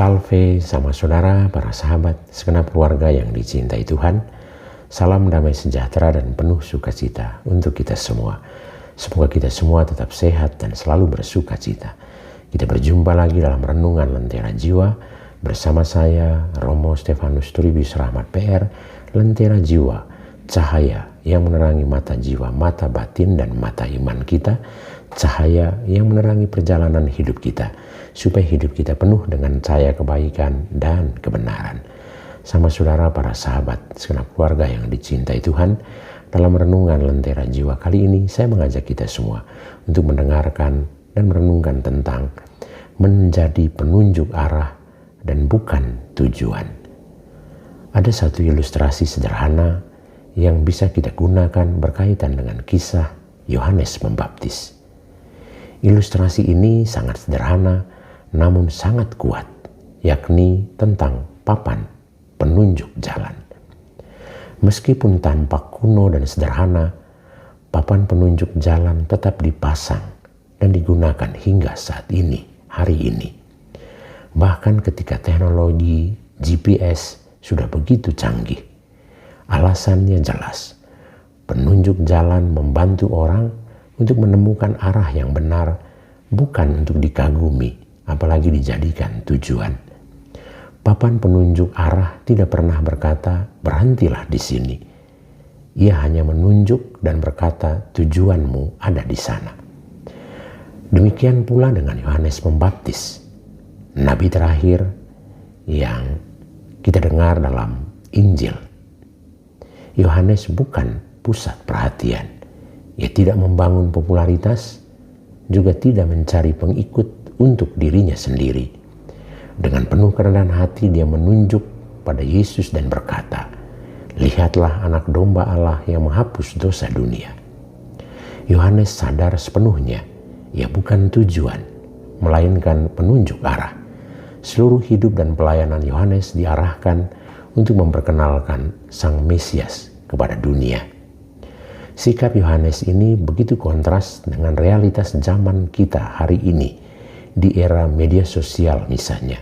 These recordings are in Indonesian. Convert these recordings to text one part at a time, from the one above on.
Salve sama saudara, para sahabat, segenap keluarga yang dicintai Tuhan. Salam damai sejahtera dan penuh sukacita untuk kita semua. Semoga kita semua tetap sehat dan selalu bersukacita. Kita berjumpa lagi dalam renungan Lentera Jiwa bersama saya, Romo Stefanus Turibus Rahmat PR. Lentera Jiwa, cahaya yang menerangi mata jiwa, mata batin dan mata iman kita. Cahaya yang menerangi perjalanan hidup kita, supaya hidup kita penuh dengan cahaya kebaikan dan kebenaran. Sama saudara, para sahabat, segenap keluarga yang dicintai Tuhan, dalam renungan Lentera Jiwa kali ini saya mengajak kita semua untuk mendengarkan dan merenungkan tentang menjadi penunjuk arah dan bukan tujuan. Ada satu ilustrasi sederhana yang bisa kita gunakan berkaitan dengan kisah Yohanes Pembaptis. Ilustrasi ini sangat sederhana namun sangat kuat, yakni tentang papan penunjuk jalan. Meskipun tampak kuno dan sederhana, papan penunjuk jalan tetap dipasang dan digunakan hingga saat ini, hari ini. Bahkan ketika teknologi GPS sudah begitu canggih, alasannya jelas. Penunjuk jalan membantu orang untuk menemukan arah yang benar, bukan untuk dikagumi, apalagi dijadikan tujuan. Papan penunjuk arah tidak pernah berkata, berhentilah di sini. Ia hanya menunjuk dan berkata, tujuanmu ada di sana. Demikian pula dengan Yohanes Pembaptis, nabi terakhir yang kita dengar dalam Injil. Yohanes bukan pusat perhatian. Ia tidak membangun popularitas, juga tidak mencari pengikut untuk dirinya sendiri. Dengan penuh kerendahan hati dia menunjuk pada Yesus dan berkata, lihatlah anak domba Allah yang menghapus dosa dunia. Yohanes sadar sepenuhnya, ia bukan tujuan, melainkan penunjuk arah. Seluruh hidup dan pelayanan Yohanes diarahkan untuk memperkenalkan Sang Mesias kepada dunia. Sikap Yohanes ini begitu kontras dengan realitas zaman kita hari ini di era media sosial misalnya.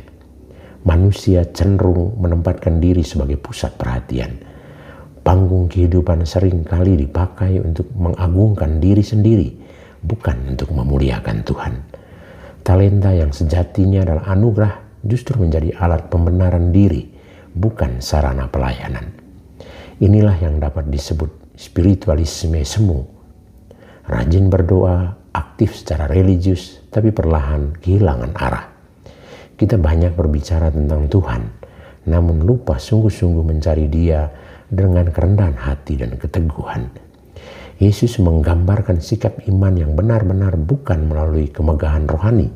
Manusia cenderung menempatkan diri sebagai pusat perhatian. Panggung kehidupan sering kali dipakai untuk mengagungkan diri sendiri, bukan untuk memuliakan Tuhan. Talenta yang sejatinya adalah anugerah justru menjadi alat pembenaran diri, bukan sarana pelayanan. Inilah yang dapat disebut spiritualisme semu. Rajin berdoa, aktif secara religius, tapi perlahan kehilangan arah. Kita banyak berbicara tentang Tuhan, namun lupa sungguh-sungguh mencari Dia dengan kerendahan hati dan keteguhan. Yesus menggambarkan sikap iman yang benar-benar bukan melalui kemegahan rohani,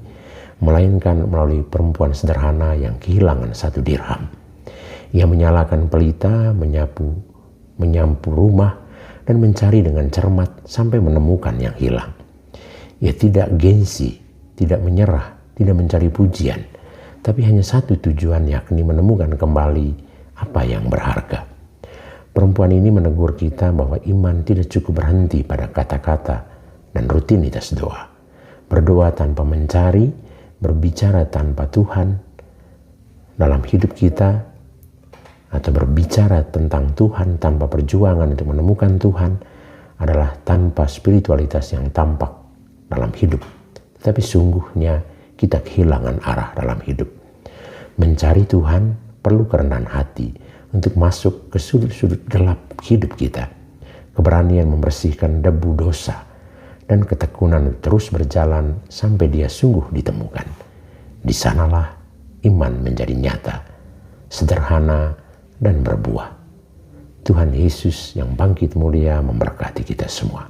melainkan melalui perempuan sederhana yang kehilangan 1 dirham. Ia menyalakan pelita, menyapu rumah, dan mencari dengan cermat sampai menemukan yang hilang. Ia tidak gengsi, tidak menyerah, tidak mencari pujian, tapi hanya satu tujuan, yakni menemukan kembali apa yang berharga. Perempuan ini menegur kita bahwa iman tidak cukup berhenti pada kata-kata dan rutinitas doa. Berdoa tanpa mencari, berbicara tanpa Tuhan dalam hidup kita, atau berbicara tentang Tuhan tanpa perjuangan untuk menemukan Tuhan adalah tanpa spiritualitas yang tampak dalam hidup. Tetapi sungguhnya kita kehilangan arah dalam hidup. Mencari Tuhan perlu kerendahan hati untuk masuk ke sudut-sudut gelap hidup kita. Keberanian membersihkan debu dosa dan ketekunan terus berjalan sampai Dia sungguh ditemukan. Di sanalah iman menjadi nyata, sederhana, dan berbuah. Tuhan Yesus yang bangkit mulia memberkati kita semua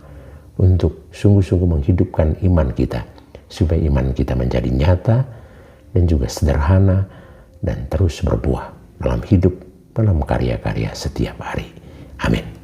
untuk sungguh-sungguh menghidupkan iman kita, supaya iman kita menjadi nyata dan juga sederhana dan terus berbuah dalam hidup, dalam karya-karya setiap hari. Amin.